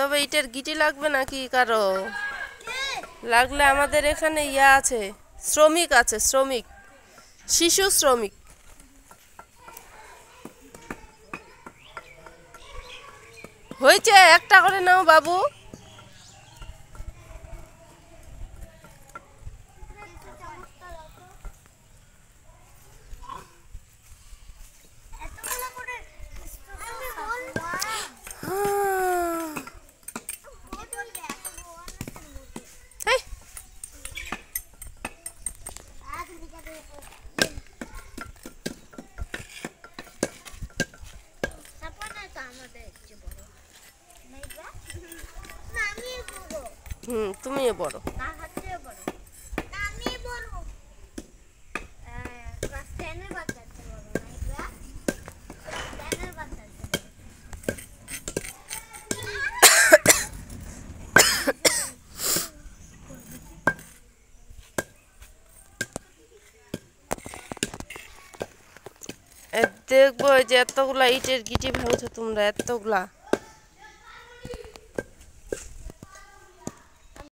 বাবা ইটের গিটি লাগবে নাকি কারো? লাগলে আমাদের এখানে ইয়া আছে, শ্রমিক আছে, শ্রমিক, শিশু শ্রমিক। হয়েছে, একটা করে নাও বাবু। তুমিও বড়। দেখবো যে এতগুলা ইটের গিটি ভাঙছো তোমরা, এতগুলা।